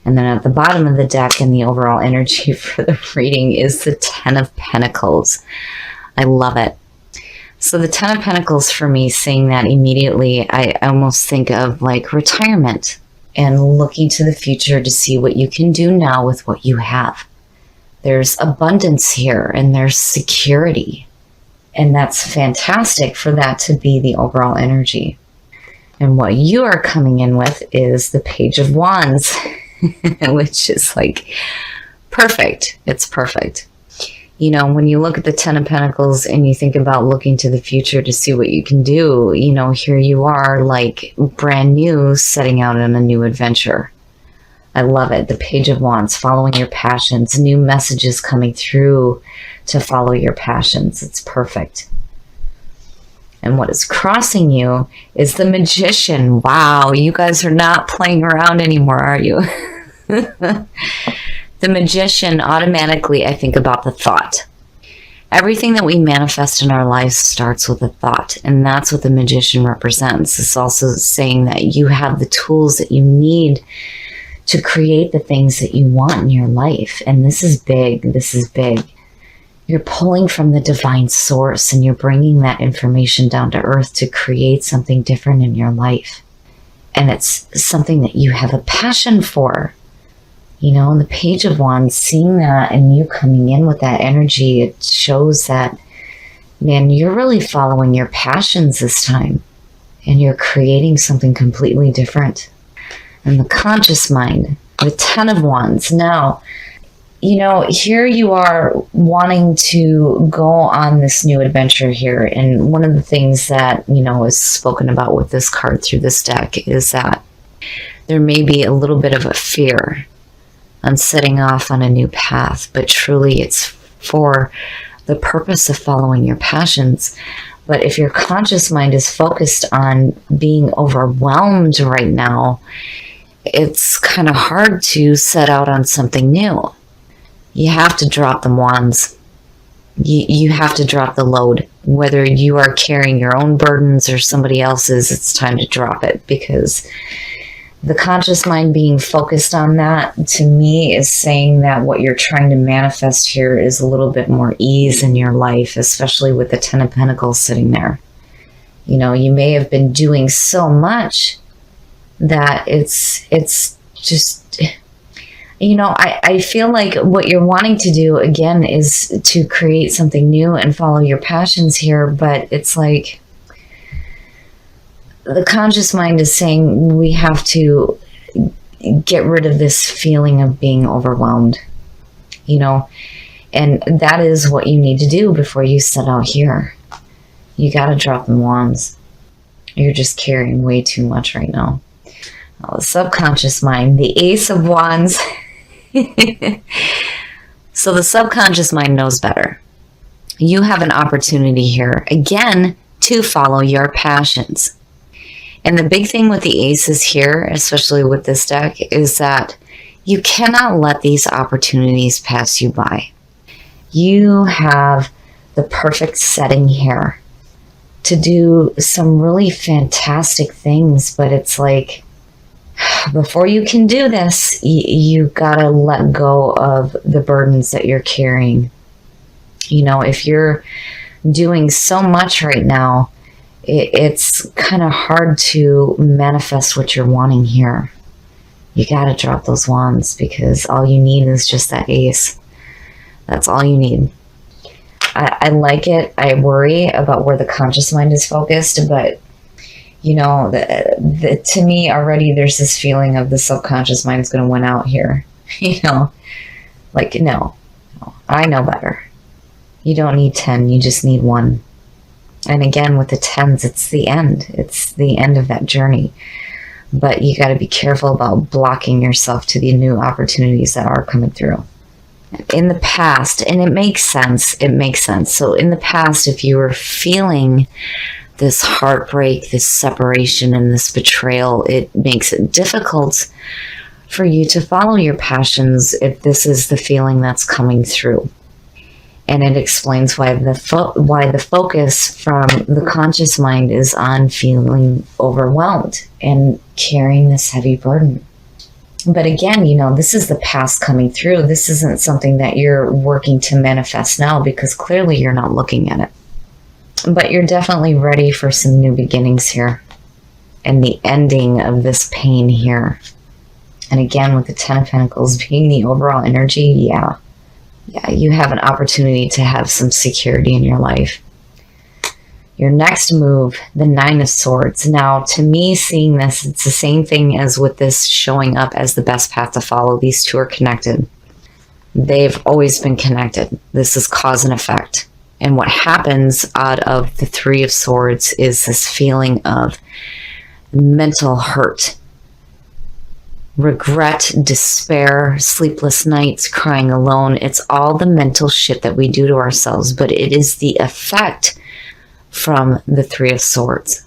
And then at the bottom of the deck and the overall energy for the reading is the Ten of Pentacles. I love it. So the Ten of Pentacles, for me, seeing that immediately, I almost think of like retirement and looking to the future to see what you can do now with what you have. There's abundance here and there's security. And that's fantastic for that to be the overall energy. And what you are coming in with is the Page of Wands, which is like perfect. It's perfect. You know, when you look at the Ten of Pentacles and you think about looking to the future to see what you can do, you know, here you are like brand new, setting out on a new adventure. I love it. The Page of Wands, following your passions, new messages coming through to follow your passions. It's perfect. And what is crossing you is the Magician. Wow, you guys are not playing around anymore, are you? The Magician, automatically I think about the thought. Everything that we manifest in our lives starts with a thought, and that's what the Magician represents. It's also saying that you have the tools that you need to create the things that you want in your life. And this is big. This is big. You're pulling from the divine source and you're bringing that information down to earth to create something different in your life. And it's something that you have a passion for. You know, and the Page of Wands, seeing that and you coming in with that energy, it shows that, man, you're really following your passions this time. And you're creating something completely different. And the conscious mind, the Ten of Wands. Now, you know, here you are wanting to go on this new adventure here. And one of the things that, you know, is spoken about with this card through this deck is that there may be a little bit of a fear on setting off on a new path, but truly it's for the purpose of following your passions. But if your conscious mind is focused on being overwhelmed right now, it's kind of hard to set out on something new. You have to drop the wands. You have to drop the load. Whether you are carrying your own burdens or somebody else's, it's time to drop it, because the conscious mind being focused on that, to me, is saying that what you're trying to manifest here is a little bit more ease in your life, especially with the Ten of Pentacles sitting there. You know, you may have been doing so much that it's just, you know, I feel like what you're wanting to do, again, is to create something new and follow your passions here, but it's like, the conscious mind is saying we have to get rid of this feeling of being overwhelmed, you know, and that is what you need to do before you set out here. You got to drop the wands. You're just carrying way too much right now. The subconscious mind, the Ace of Wands. So the subconscious mind knows better. You have an opportunity here, again, to follow your passions. And the big thing with the aces here, especially with this deck, is that you cannot let these opportunities pass you by. You have the perfect setting here to do some really fantastic things, but it's like, before you can do this, you gotta let go of the burdens that you're carrying. You know, if you're doing so much right now, it's kind of hard to manifest what you're wanting here. You got to drop those wands, because all you need is just that ace. That's all you need. I like it. I worry about where the conscious mind is focused, but you know, to me already there's this feeling of the subconscious mind is going to win out here. You know, like, no, I know better. You don't need 10, you just need 1. And again, with the 10s, it's the end. It's the end of that journey. But you got to be careful about blocking yourself to the new opportunities that are coming through. In the past, and it makes sense. So in the past, if you were feeling this heartbreak, this separation, and this betrayal, it makes it difficult for you to follow your passions if this is the feeling that's coming through. And it explains why the focus from the conscious mind is on feeling overwhelmed and carrying this heavy burden. But again, you know, this is the past coming through. This isn't something that you're working to manifest now, because clearly you're not looking at it. But you're definitely ready for some new beginnings here and the ending of this pain here. And again, with the Ten of Pentacles being the overall energy, yeah, you have an opportunity to have some security in your life. Your next move, the Nine of Swords. Now, to me, seeing this, it's the same thing as with this showing up as the best path to follow. These two are connected. They've always been connected. This is cause and effect. And what happens out of the Three of Swords is this feeling of mental hurt, regret, despair, sleepless nights, crying alone. It's all the mental shit that we do to ourselves, but it is the effect from the Three of Swords.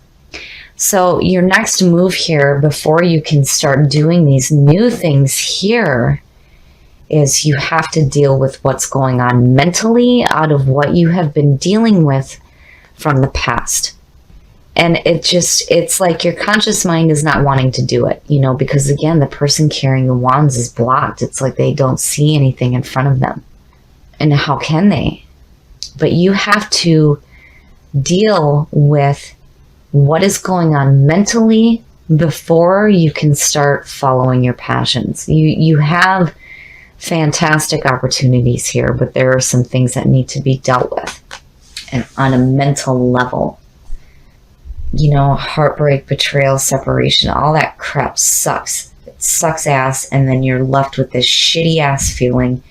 So your next move here, before you can start doing these new things here, is you have to deal with what's going on mentally out of what you have been dealing with from the past. And it's like your conscious mind is not wanting to do it, you know, because again, the person carrying the wands is blocked. It's like they don't see anything in front of them. And how can they? But you have to deal with what is going on mentally before you can start following your passions. You have fantastic opportunities here, but there are some things that need to be dealt with and on a mental level. You know, heartbreak, betrayal, separation, all that crap sucks. It sucks ass, and then you're left with this shitty ass feeling.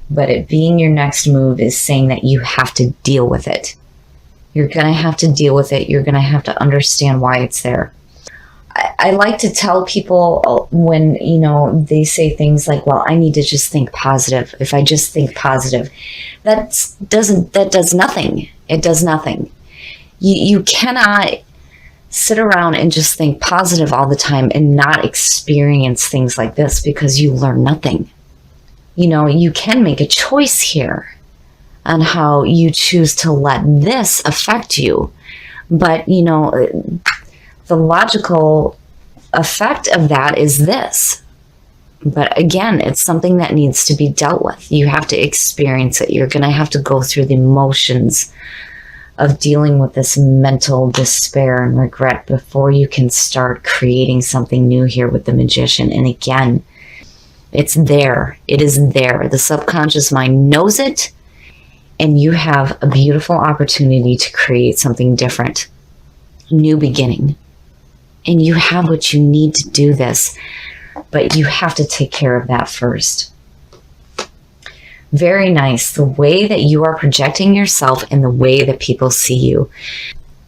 But it being your next move is saying that you have to deal with it. You're going to have to deal with it. You're going to have to understand why it's there. I like to tell people when, you know, they say things like, well, I need to just think positive. If I just think positive, that does nothing. It does nothing. You cannot sit around and just think positive all the time and not experience things like this, because you learn nothing. You know, you can make a choice here on how you choose to let this affect you. But, you know, the logical effect of that is this. But again, it's something that needs to be dealt with. You have to experience it. You're going to have to go through the motions of dealing with this mental despair and regret before you can start creating something new here with the Magician. And again, it's there. It is there. The subconscious mind knows it, and you have a beautiful opportunity to create something different. New beginning. And you have what you need to do this, but you have to take care of that first. Very nice. The way that you are projecting yourself and the way that people see you.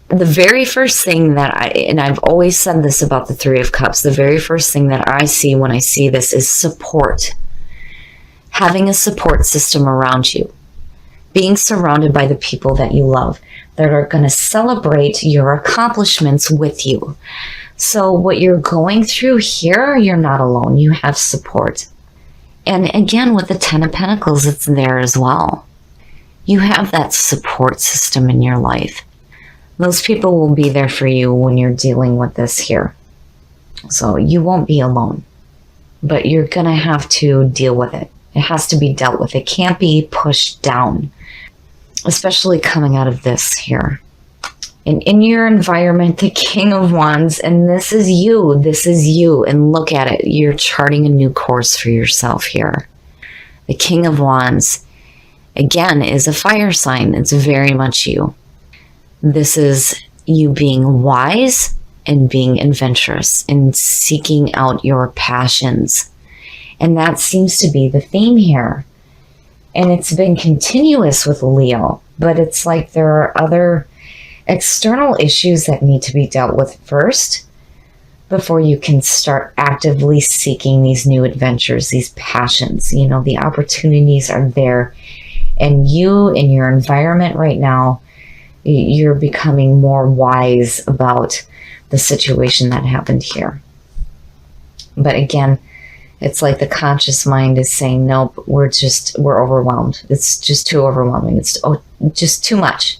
The very first thing that I've always said this about the Three of Cups, the very first thing that I see when I see this is support. Having a support system around you. Being surrounded by the people that you love, that are going to celebrate your accomplishments with you. So what you're going through here, you're not alone. You have support. And again, with the Ten of Pentacles, it's there as well. You have that support system in your life. Those people will be there for you when you're dealing with this here. So you won't be alone. But you're going to have to deal with it. It has to be dealt with. It can't be pushed down. Especially coming out of this here. And in your environment, the King of Wands, and this is you, and look at it. You're charting a new course for yourself here. The King of Wands, again, is a fire sign. It's very much you. This is you being wise and being adventurous and seeking out your passions. And that seems to be the theme here. And it's been continuous with Leo, but it's like there are other external issues that need to be dealt with first before you can start actively seeking these new adventures, these passions. You know, the opportunities are there, and you in your environment right now, you're becoming more wise about the situation that happened here. But again, it's like the conscious mind is saying, nope, we're overwhelmed. It's just too overwhelming. It's just too much.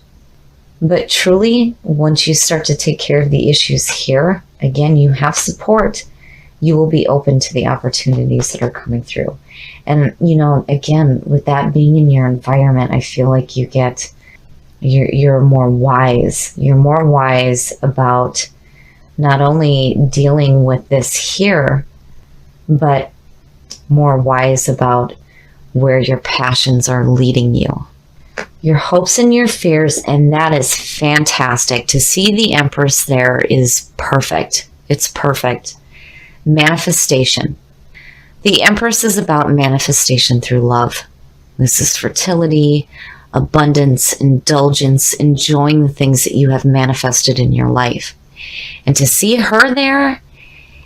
But truly, once you start to take care of the issues here, again, you have support. you will be open to the opportunities that are coming through. And, again, with that being in your environment, I feel like you're more wise. You're more wise about not only dealing with this here, but more wise about where your passions are leading you. Your hopes and your fears, and that is fantastic. To see the Empress there is perfect. It's perfect. Manifestation. The Empress is about manifestation through love. This is fertility, abundance, indulgence, enjoying the things that you have manifested in your life. And to see her there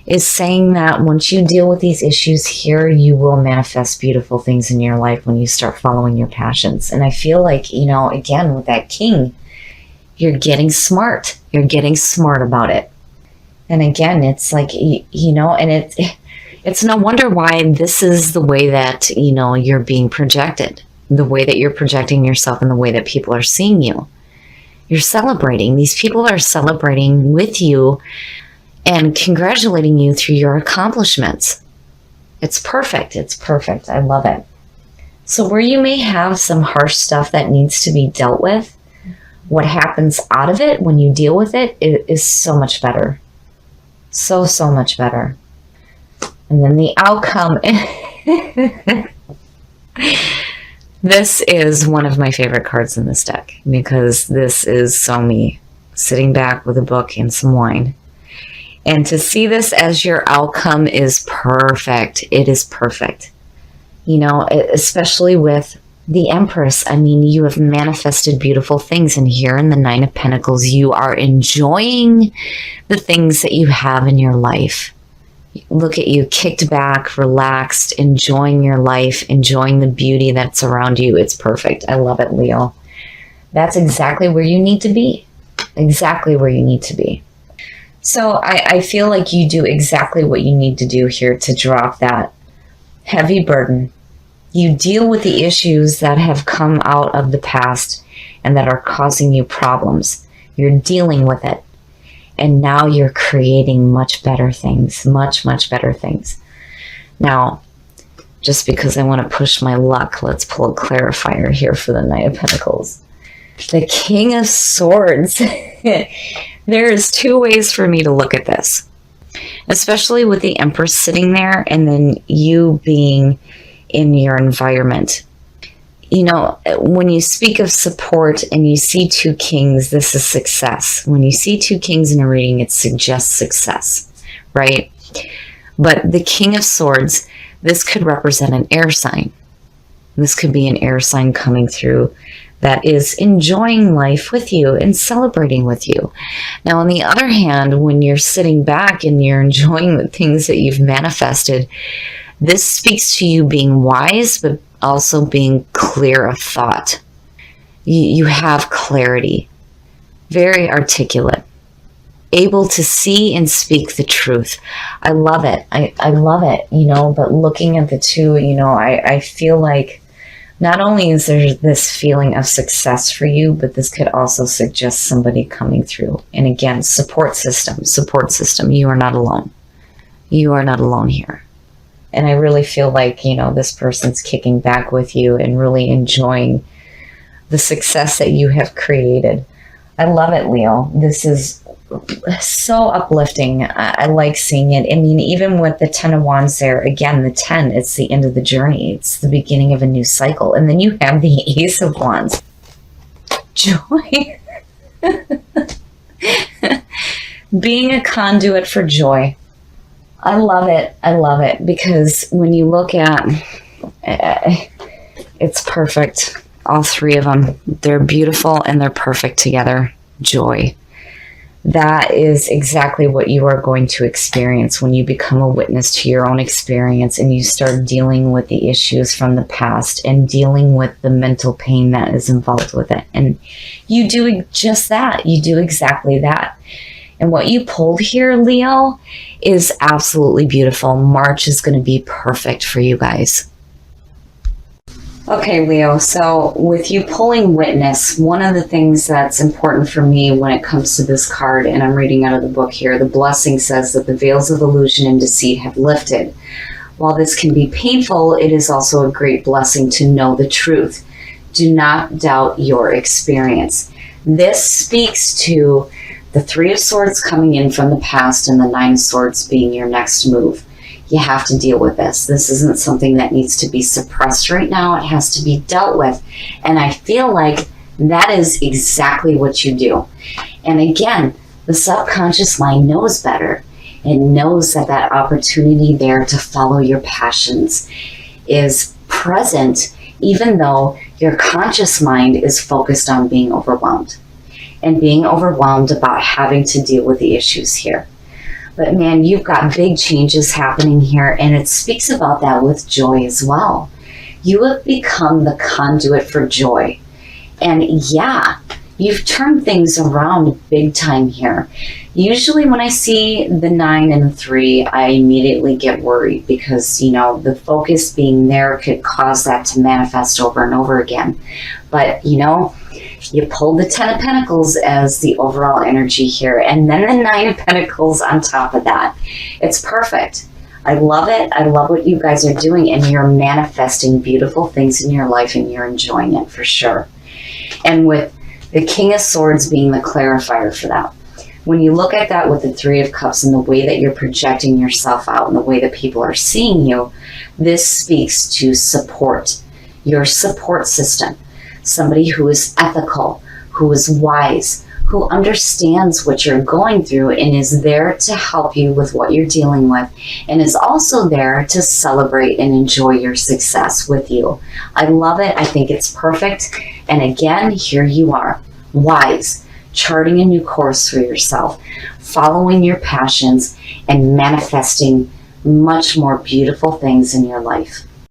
is saying that once you deal with these issues here, you will manifest beautiful things in your life when you start following your passions. And I feel like, again, with that King, you're getting smart. You're getting smart about it. And again, it's like, and it's no wonder why this is the way that, you're being projected, the way that you're projecting yourself and the way that people are seeing you. You're celebrating. These people are celebrating with you and congratulating you through your accomplishments. It's perfect. It's perfect. I love it. So where you may have some harsh stuff that needs to be dealt with, what happens out of it when you deal with it is so much better. So much better. And then the outcome. This is one of my favorite cards in this deck because this is so me, sitting back with a book and some wine. And to see this as your outcome is perfect. It is perfect. Especially with the Empress. I mean, you have manifested beautiful things. And here in the Nine of Pentacles, you are enjoying the things that you have in your life. Look at you, kicked back, relaxed, enjoying your life, enjoying the beauty that's around you. It's perfect. I love it, Leo. That's exactly where you need to be. Exactly where you need to be. So I feel like you do exactly what you need to do here to drop that heavy burden. You deal with the issues that have come out of the past and that are causing you problems. You're dealing with it. And now you're creating much better things, much better things. Now, just because I want to push my luck, let's pull a clarifier here for the Knight of Pentacles. The King of Swords. There is two ways for me to look at this, especially with the Empress sitting there and then you being in your environment. When you speak of support and you see two kings, this is success. When you see two kings in a reading, it suggests success, right? But the King of Swords, this could represent an air sign. This could be an air sign coming through that is enjoying life with you and celebrating with you. Now, on the other hand, when you're sitting back and you're enjoying the things that you've manifested, this speaks to you being wise, but also being clear of thought. You have clarity, very articulate, able to see and speak the truth. I love it. I love it, but looking at the two, I feel like not only is there this feeling of success for you, but this could also suggest somebody coming through. And again, support system. You are not alone. You are not alone here. And I really feel like, this person's kicking back with you and really enjoying the success that you have created. I love it, Leo. This is so uplifting. I like seeing it. I mean, even with the 10 of Wands there, again, the 10, it's the end of the journey. It's the beginning of a new cycle. And then you have the Ace of Wands. Joy. Being a conduit for joy. I love it. I love it because when you look at it's perfect. All three of them. They're beautiful and they're perfect together. Joy. That is exactly what you are going to experience when you become a witness to your own experience and you start dealing with the issues from the past and dealing with the mental pain that is involved with it. And you do just that. You do exactly that. And what you pulled here, Leo, is absolutely beautiful. March is going to be perfect for you guys. Okay, Leo, so with you pulling witness, one of the things that's important for me when it comes to this card, and I'm reading out of the book here, the blessing says that the veils of illusion and deceit have lifted. While this can be painful, it is also a great blessing to know the truth. Do not doubt your experience. This speaks to the Three of Swords coming in from the past and the Nine of Swords being your next move. You have to deal with this. This isn't something that needs to be suppressed right now. It has to be dealt with. And I feel like that is exactly what you do. And again, the subconscious mind knows better. It knows that that opportunity there to follow your passions is present, even though your conscious mind is focused on being overwhelmed and being overwhelmed about having to deal with the issues here. But man, you've got big changes happening here, and it speaks about that with joy as well. You have become the conduit for joy. And yeah, you've turned things around big time here. Usually when I see the 9 and the 3, I immediately get worried because, you know, the focus being there could cause that to manifest over and over again. But, you know, you pulled the 10 of Pentacles as the overall energy here, and then the 9 of Pentacles on top of that. It's perfect. I love it. I love what you guys are doing, and you're manifesting beautiful things in your life, and you're enjoying it for sure. And with the King of Swords being the clarifier for that, when you look at that with the Three of Cups and the way that you're projecting yourself out and the way that people are seeing you, this speaks to support, your support system. Somebody who is ethical, who is wise, who understands what you're going through and is there to help you with what you're dealing with, and is also there to celebrate and enjoy your success with you. I love it. I think it's perfect. And again, here you are, wise, charting a new course for yourself, following your passions, and manifesting much more beautiful things in your life.